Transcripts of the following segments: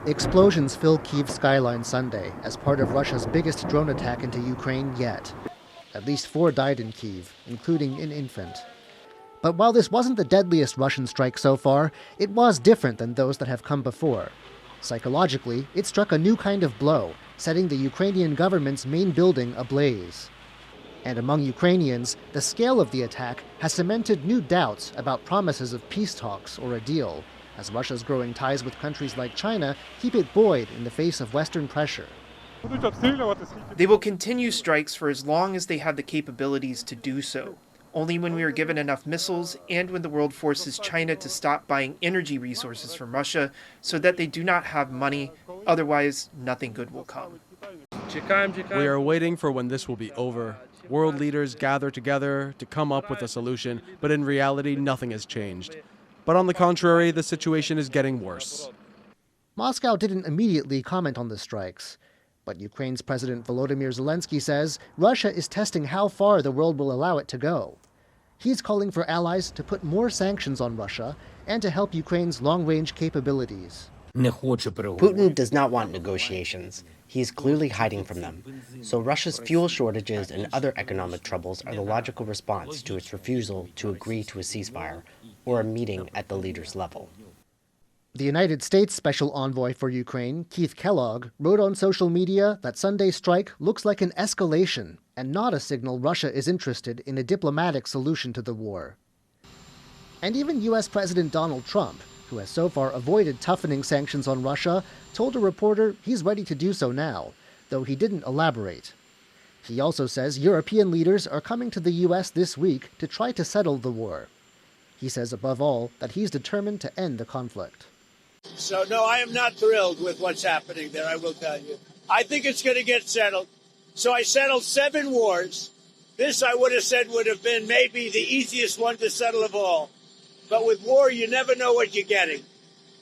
Explosions fill Kyiv's skyline Sunday as part of Russia's biggest drone attack into Ukraine yet. At least 4 died in Kyiv, including an infant. But while this wasn't the deadliest Russian strike so far, it was different than those that have come before. Psychologically, it struck a new kind of blow, setting the Ukrainian government's main building ablaze. And among Ukrainians, the scale of the attack has cemented new doubts about promises of peace talks or a deal, as Russia's growing ties with countries like China keep it buoyed in the face of Western pressure. They will continue strikes for as long as they have the capabilities to do so. Only when we are given enough missiles and when the world forces China to stop buying energy resources from Russia so that they do not have money, otherwise nothing good will come. We are waiting for when this will be over. World leaders gather together to come up with a solution, but in reality nothing has changed. But on the contrary, the situation is getting worse. Moscow didn't immediately comment on the strikes. But Ukraine's President Volodymyr Zelensky says Russia is testing how far the world will allow it to go. He's calling for allies to put more sanctions on Russia and to help Ukraine's long-range capabilities. Putin does not want negotiations. He is clearly hiding from them. So Russia's fuel shortages and other economic troubles are the logical response to its refusal to agree to a ceasefire or a meeting at the leaders' level. The United States Special Envoy for Ukraine, Keith Kellogg, wrote on social media that Sunday's strike looks like an escalation and not a signal Russia is interested in a diplomatic solution to the war. And even U.S. President Donald Trump, who has so far avoided toughening sanctions on Russia, told a reporter he's ready to do so now, though he didn't elaborate. He also says European leaders are coming to the U.S. this week to try to settle the war. He says, above all, that he's determined to end the conflict. So, no, I am not thrilled with what's happening there, I will tell you. I think it's going to get settled. So I settled 7 wars. This, I would have said, would have been maybe the easiest one to settle of all. But with war, you never know what you're getting.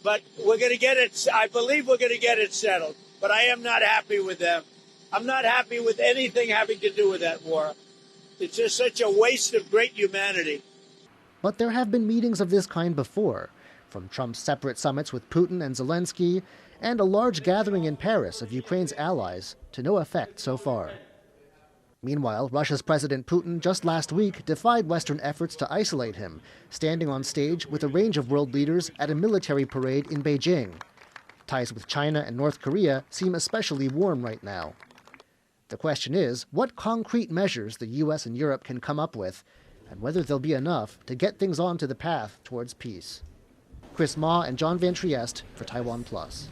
But we're going to get it. I believe we're going to get it settled. But I am not happy with them. I'm not happy with anything having to do with that war. It's just such a waste of great humanity. But there have been meetings of this kind before, from Trump's separate summits with Putin and Zelensky, and a large gathering in Paris of Ukraine's allies, to no effect so far. Meanwhile, Russia's President Putin just last week defied Western efforts to isolate him, standing on stage with a range of world leaders at a military parade in Beijing. Ties with China and North Korea seem especially warm right now. The question is, what concrete measures the U.S. and Europe can come up with, and whether they'll be enough to get things onto the path towards peace. Kris and John Van Trieste for TaiwanPlus.